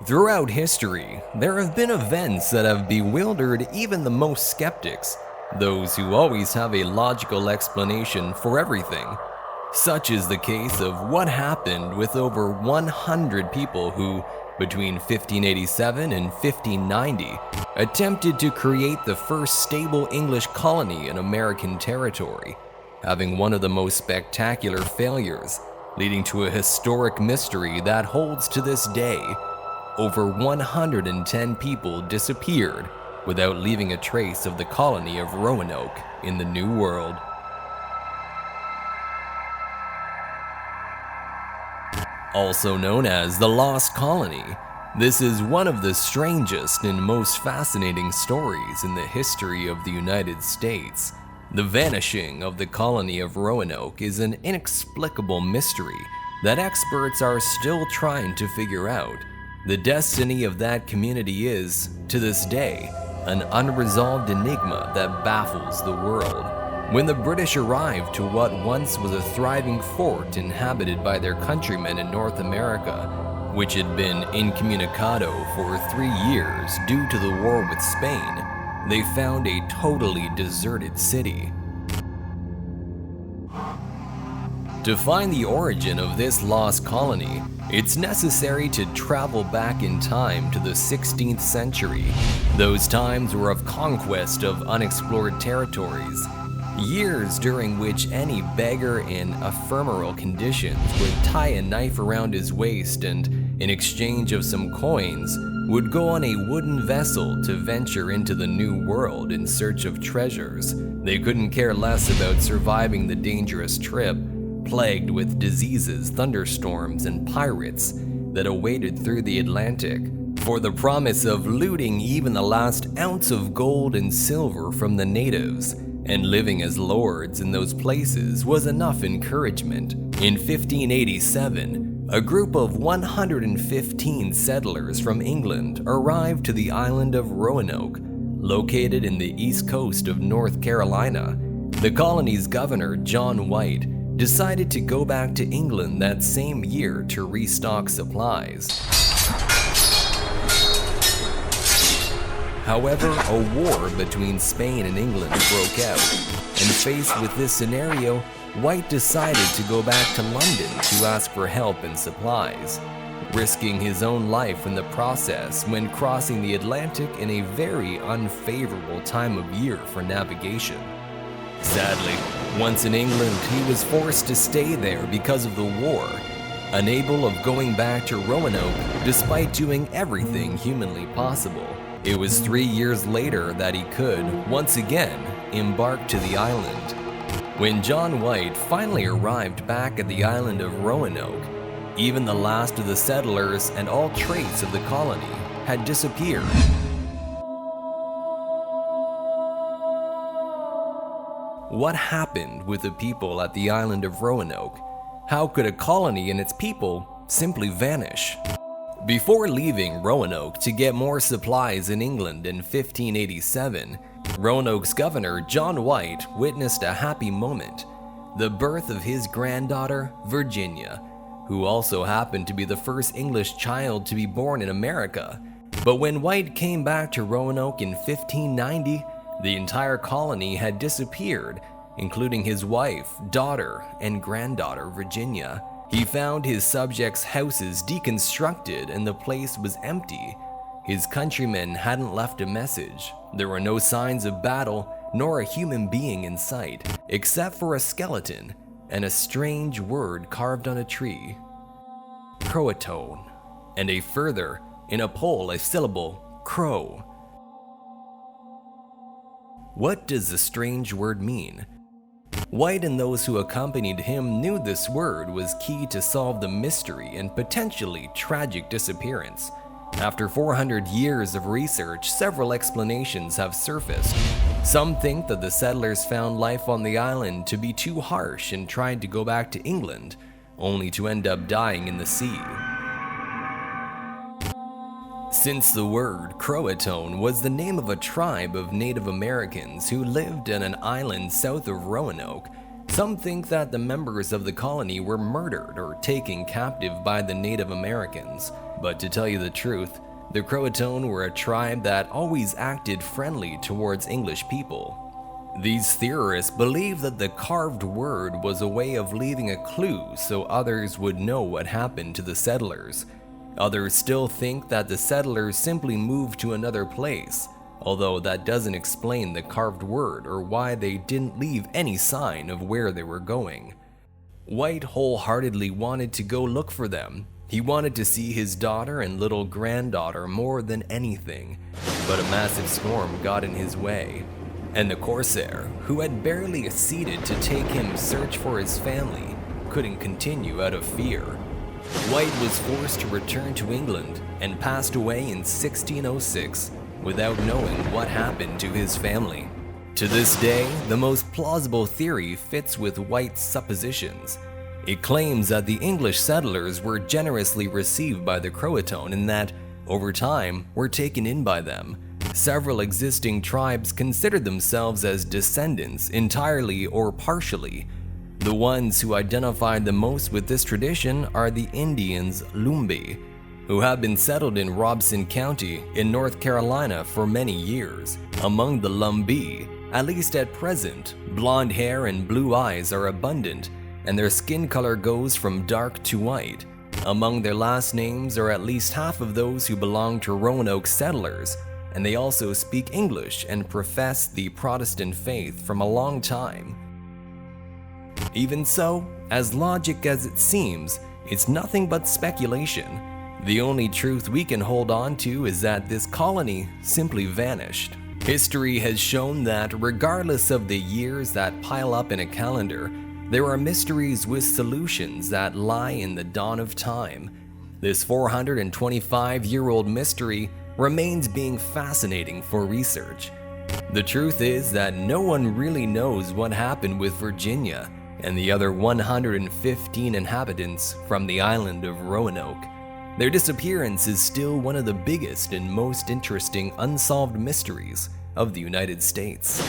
Throughout history, there have been events that have bewildered even the most skeptics, those who always have a logical explanation for everything. Such is the case of what happened with over 100 people who, between 1587 and 1590, attempted to create the first stable English colony in American territory, having one of the most spectacular failures, leading to a historic mystery that holds to this day. Over 110 people disappeared without leaving a trace of the colony of Roanoke in the New World. Also known as the Lost Colony, this is one of the strangest and most fascinating stories in the history of the United States. The vanishing of the colony of Roanoke is an inexplicable mystery that experts are still trying to figure out. The destiny of that community is, to this day, an unresolved enigma that baffles the world. When the British arrived to what once was a thriving fort inhabited by their countrymen in North America, which had been incommunicado for 3 years due to the war with Spain, they found a totally deserted city. To find the origin of this lost colony, it's necessary to travel back in time to the 16th century. Those times were of conquest of unexplored territories, years during which any beggar in ephemeral conditions would tie a knife around his waist and, in exchange of some coins, would go on a wooden vessel to venture into the New World in search of treasures. They couldn't care less about surviving the dangerous trip, plagued with diseases, thunderstorms, and pirates that awaited through the Atlantic, for the promise of looting even the last ounce of gold and silver from the natives and living as lords in those places was enough encouragement. In 1587, a group of 115 settlers from England arrived to the island of Roanoke, located in the east coast of North Carolina. The colony's governor, John White, decided to go back to England that same year to restock supplies. However, a war between Spain and England broke out, and faced with this scenario, White decided to go back to London to ask for help and supplies, risking his own life in the process when crossing the Atlantic in a very unfavorable time of year for navigation. Sadly, once in England, he was forced to stay there because of the war, unable of going back to Roanoke despite doing everything humanly possible. It was 3 years later that he could, once again, embark to the island. When John White finally arrived back at the island of Roanoke, even the last of the settlers and all trace of the colony had disappeared. What happened with the people at the island of Roanoke? How could a colony and its people simply vanish? Before leaving Roanoke to get more supplies in England in 1587, Roanoke's governor, John White, witnessed a happy moment, the birth of his granddaughter, Virginia, who also happened to be the first English child to be born in America. But when White came back to Roanoke in 1590, the entire colony had disappeared, including his wife, daughter, and granddaughter, Virginia. He found his subjects' houses deconstructed and the place was empty. His countrymen hadn't left a message. There were no signs of battle, nor a human being in sight, except for a skeleton and a strange word carved on a tree. Croatoan, and a further, in a pole, a syllable, crow. What does the strange word mean? White and those who accompanied him knew this word was key to solve the mystery and potentially tragic disappearance. After 400 years of research, several explanations have surfaced. Some think that the settlers found life on the island to be too harsh and tried to go back to England, only to end up dying in the sea. Since the word Croatoan was the name of a tribe of Native Americans who lived on an island south of Roanoke, some think that the members of the colony were murdered or taken captive by the Native Americans. But to tell you the truth, the Croatoan were a tribe that always acted friendly towards English people. These theorists believe that the carved word was a way of leaving a clue so others would know what happened to the settlers. Others still think that the settlers simply moved to another place, although that doesn't explain the carved word or why they didn't leave any sign of where they were going. White wholeheartedly wanted to go look for them. He wanted to see his daughter and little granddaughter more than anything, but a massive storm got in his way, and the corsair, who had barely acceded to take him search for his family, couldn't continue out of fear. White was forced to return to England and passed away in 1606 without knowing what happened to his family. To this day, the most plausible theory fits with White's suppositions. It claims that the English settlers were generously received by the Croatoan and that, over time, were taken in by them. Several existing tribes considered themselves as descendants entirely or partially. The ones who identified the most with this tradition are the Indians Lumbee, who have been settled in Robson County in North Carolina for many years. Among the Lumbee, at least at present, blonde hair and blue eyes are abundant, and their skin color goes from dark to white. Among their last names are at least half of those who belong to Roanoke settlers, and they also speak English and profess the Protestant faith from a long time. Even so, as logic as it seems, it's nothing but speculation. The only truth we can hold on to is that this colony simply vanished. History has shown that regardless of the years that pile up in a calendar, there are mysteries with solutions that lie in the dawn of time. This 425-year-old mystery remains being fascinating for research. The truth is that no one really knows what happened with Virginia and the other 115 inhabitants from the island of Roanoke. Their disappearance is still one of the biggest and most interesting unsolved mysteries of the United States.